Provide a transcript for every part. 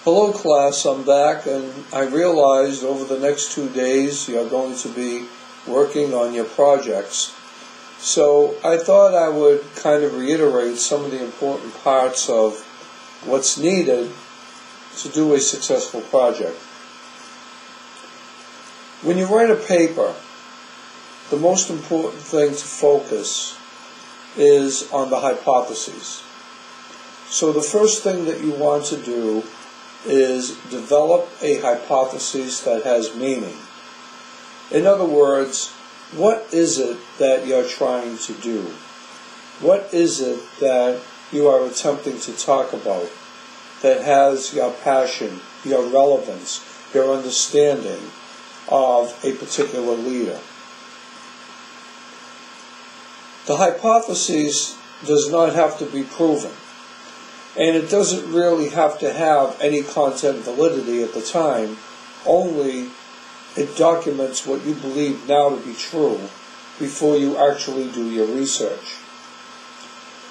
Hello class, I'm back, and I realized over the next 2 days you're going to be working on your projects. So I thought I would kind of reiterate some of the important parts of what's needed to do a successful project. When you write a paper, the most important thing to focus is on the hypotheses. So the first thing that you want to do is develop a hypothesis that has meaning. In other words, what is it that you're trying to do? What is it that you are attempting to talk about that has your passion, your relevance, your understanding of a particular leader? The hypothesis does not have to be proven. And it doesn't really have to have any content validity at the time, only it documents what you believe now to be true before you actually do your research.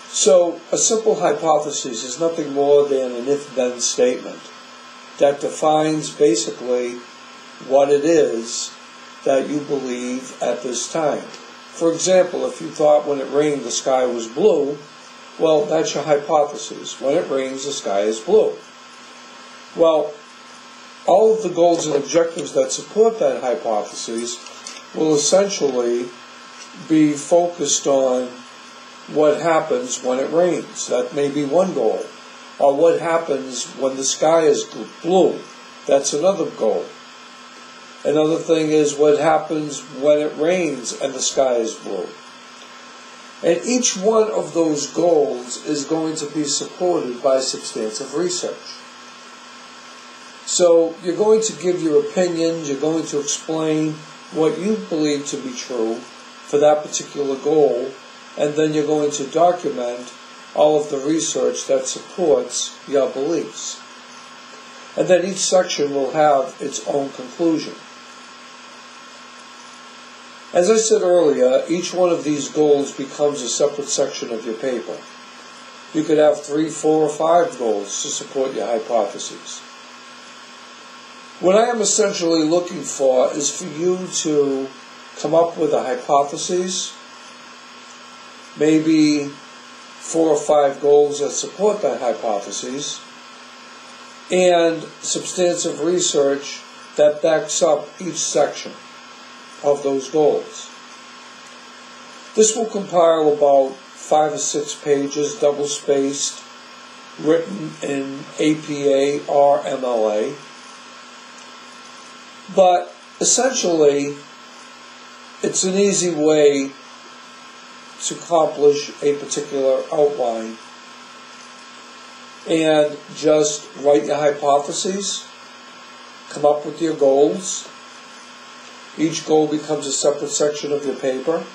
So a simple hypothesis is nothing more than an if-then statement that defines basically what it is that you believe at this time. For example, if you thought when it rained the sky was blue, well, that's your hypothesis. When it rains, the sky is blue. Well, all of the goals and objectives that support that hypothesis will essentially be focused on what happens when it rains. That may be one goal. Or what happens when the sky is blue. That's another goal. Another thing is what happens when it rains and the sky is blue. And each one of those goals is going to be supported by substantive research. So you're going to give your opinions, you're going to explain what you believe to be true for that particular goal, and then you're going to document all of the research that supports your beliefs. And then each section will have its own conclusion. As I said earlier, each one of these goals becomes a separate section of your paper. You could have 3, 4, or 5 goals to support your hypotheses. What I am essentially looking for is for you to come up with a hypothesis, maybe 4 or 5 goals that support that hypothesis, and substantive research that backs up each section of those goals. This will compile about 5 or 6 pages, double-spaced, written in APA or MLA. But essentially, it's an easy way to accomplish a particular outline. And just write your hypotheses, come up with your goals. Each goal becomes a separate section of your paper.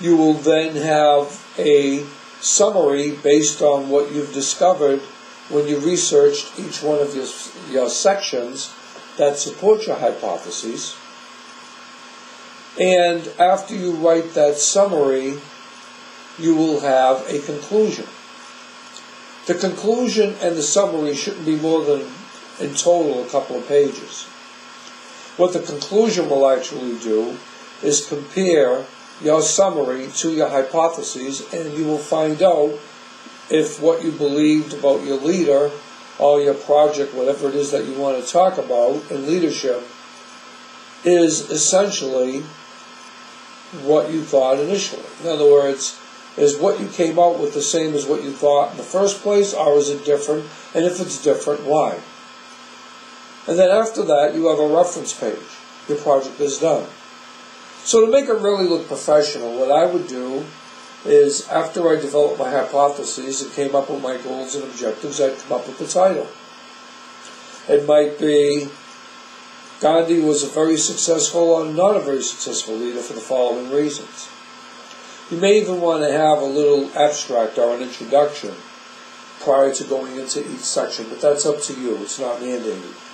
You will then have a summary based on what you've discovered when you researched each one of your sections that support your hypotheses. And after you write that summary, you will have a conclusion. The conclusion and the summary shouldn't be more than, in total, a couple of pages. What the conclusion will actually do is compare your summary to your hypotheses, and you will find out if what you believed about your leader or your project, whatever it is that you want to talk about in leadership, is essentially what you thought initially. In other words, is what you came out with the same as what you thought in the first place, or is it different? And if it's different, why? And then after that, you have a reference page. Your project is done. So to make it really look professional, what I would do is, after I developed my hypotheses and came up with my goals and objectives, I'd come up with the title. It might be, Gandhi was a very successful or not a very successful leader for the following reasons. You may even want to have a little abstract or an introduction prior to going into each section, but that's up to you. It's not mandated.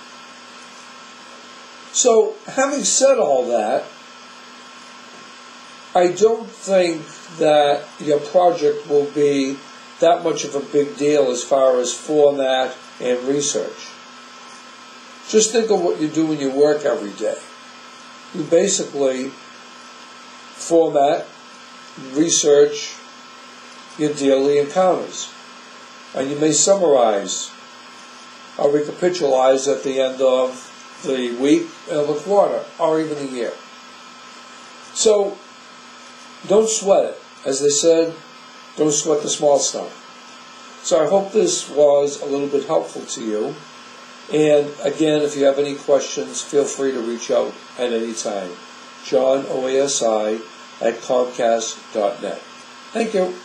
So, having said all that, I don't think that your project will be that much of a big deal as far as format and research. Just think of what you do in your work every day. You basically format, research your daily encounters. And you may summarize or recapitulate at the end of the week, of the quarter, or even the year. So, don't sweat it. As they said, don't sweat the small stuff. So I hope this was a little bit helpful to you. And again, if you have any questions, feel free to reach out at any time. John, OASI, at Comcast.net. Thank you.